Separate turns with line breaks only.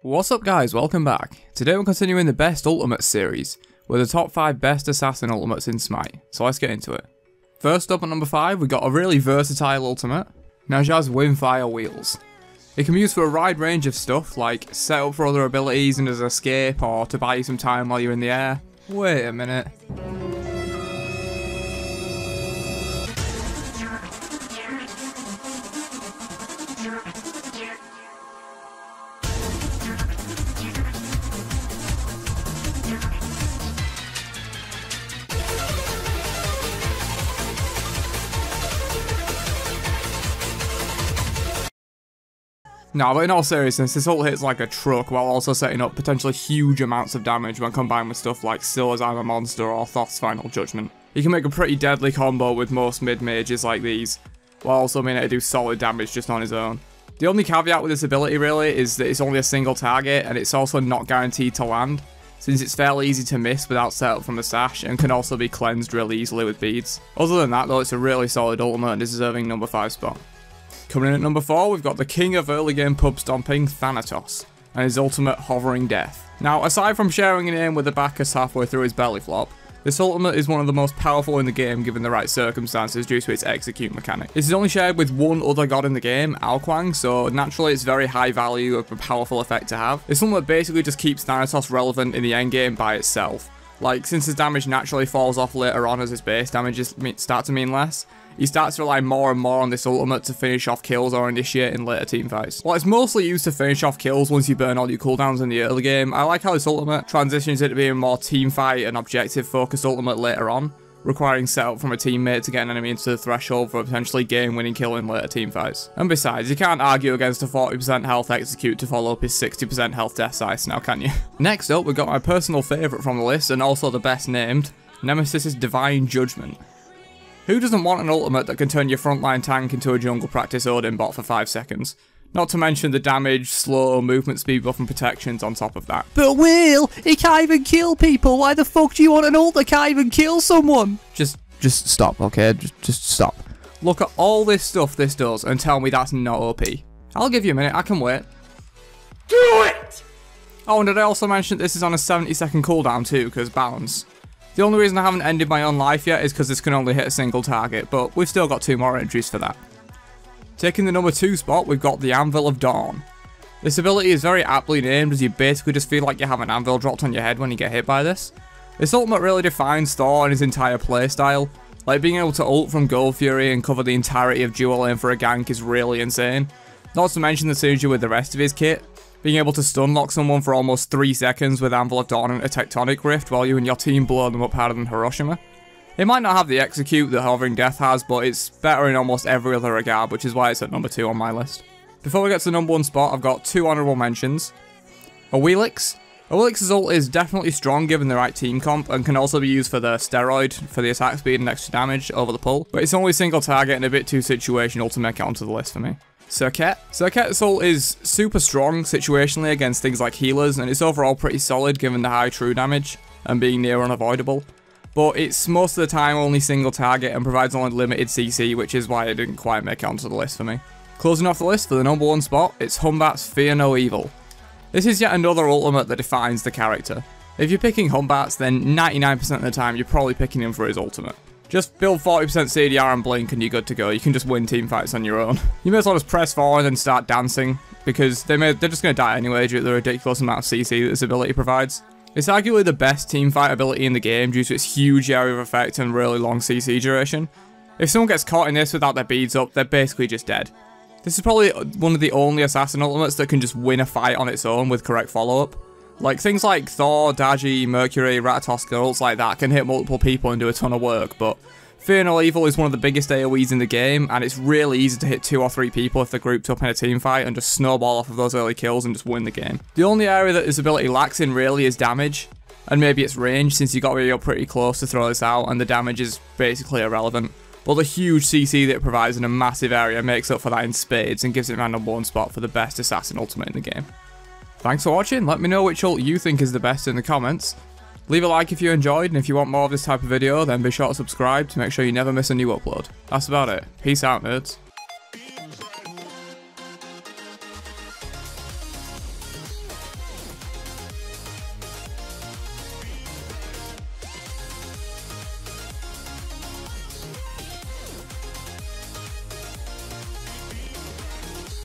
What's up guys, welcome back. Today we're continuing the best ultimate series, with the top 5 best assassin ultimates in Smite, so let's get into it. First up at number 5, we got a really versatile ultimate, Naja's Windfire Wheels. It can be used for a wide range of stuff, like set up for other abilities and as an escape, or to buy you some time while you're in the air. Wait a minute. No, but in all seriousness, this ult hits like a truck while also setting up potentially huge amounts of damage when combined with stuff like Scylla's I'm a Monster or Thoth's Final Judgment. You can make a pretty deadly combo with most mid-mages like these, while also being able to do solid damage just on his own. The only caveat with this ability really is that it's only a single target and it's also not guaranteed to land, since it's fairly easy to miss without setup from the stash and can also be cleansed really easily with beads. Other than that though, it's a really solid ultimate and deserving number 5 spot. Coming in at number 4, we've got the king of early game pub stomping, Thanatos, and his ultimate Hovering Death. Now, aside from sharing a name with the Bacchus halfway through his belly flop, this ultimate is one of the most powerful in the game given the right circumstances due to its execute mechanic. This is only shared with one other god in the game, Alquang, so naturally it's very high value of a powerful effect to have. It's something that basically just keeps Thanatos relevant in the endgame by itself. Like, since his damage naturally falls off later on as his base damages start to mean less, he starts to rely more and more on this ultimate to finish off kills or initiate in later teamfights. While it's mostly used to finish off kills once you burn all your cooldowns in the early game, I like how this ultimate transitions into being a more teamfight and objective focused ultimate later on, requiring setup from a teammate to get an enemy into the threshold for a potentially game-winning kill in later teamfights. And besides, you can't argue against a 40% health execute to follow up his 60% health death size now, can you? Next up, we've got my personal favourite from the list, and also the best named, Nemesis's Divine Judgement. Who doesn't want an ultimate that can turn your frontline tank into a jungle practice Odin bot for 5 seconds? Not to mention the damage, slow, movement speed buff and protections on top of that.
But Will, he can't even kill people. Why the fuck do you want an ult that can't even kill someone?
Just stop, okay? Just stop. Look at all this stuff this does and tell me that's not OP. I'll give you a minute, I can wait.
Do it!
Oh, and did I also mention this is on a 70-second cooldown too, because balance. The only reason I haven't ended my own life yet is because this can only hit a single target, but we've still got 2 more entries for that. Taking the number 2 spot, we've got the Anvil of Dawn. This ability is very aptly named as you basically just feel like you have an anvil dropped on your head when you get hit by this. This ultimate really defines Thor and his entire playstyle. Like being able to ult from Gold Fury and cover the entirety of dual lane for a gank is really insane. Not to mention the synergy with the rest of his kit. Being able to stun lock someone for almost 3 seconds with Anvil of Dawn and a Tectonic Rift while you and your team blow them up harder than Hiroshima. It might not have the execute that Hovering Death has, but it's better in almost every other regard, which is why it's at number 2 on my list. Before we get to the number 1 spot, I've got 2 honourable mentions. Awilix. Awilix's ult is definitely strong given the right team comp, and can also be used for the steroid, for the attack speed and extra damage over the pull, but it's only single target and a bit too situational to make it onto the list for me. Circuit. Circuit's ult is super strong situationally against things like healers, and it's overall pretty solid given the high true damage and being near unavoidable. But it's most of the time only single target and provides only limited CC, which is why it didn't quite make it onto the list for me. Closing off the list for the number 1 spot, it's Humbat's Fear No Evil. This is yet another ultimate that defines the character. If you're picking Humbats, then 99% of the time you're probably picking him for his ultimate. Just build 40% CDR and blink and you're good to go. You can just win teamfights on your own. You may as well just press forward and start dancing, because they're just going to die anyway due to the ridiculous amount of CC that this ability provides. It's arguably the best teamfight ability in the game due to its huge area of effect and really long CC duration. If someone gets caught in this without their beads up, they're basically just dead. This is probably one of the only assassin ultimates that can just win a fight on its own with correct follow-up. Like, things like Thor, Daji, Mercury, Ratatoska, ults like that can hit multiple people and do a ton of work, but Fear No Evil is one of the biggest AoEs in the game, and it's really easy to hit 2 or 3 people if they're grouped up in a team fight and just snowball off of those early kills and just win the game. The only area that this ability lacks in really is damage, and maybe its range, since you got to be up pretty close to throw this out, and the damage is basically irrelevant. But the huge CC that it provides in a massive area makes up for that in spades and gives it my number 1 spot for the best assassin ultimate in the game. Thanks for watching, let me know which ult you think is the best in the comments. Leave a like if you enjoyed, and if you want more of this type of video, then be sure to subscribe to make sure you never miss a new upload. That's about it. Peace out, nerds.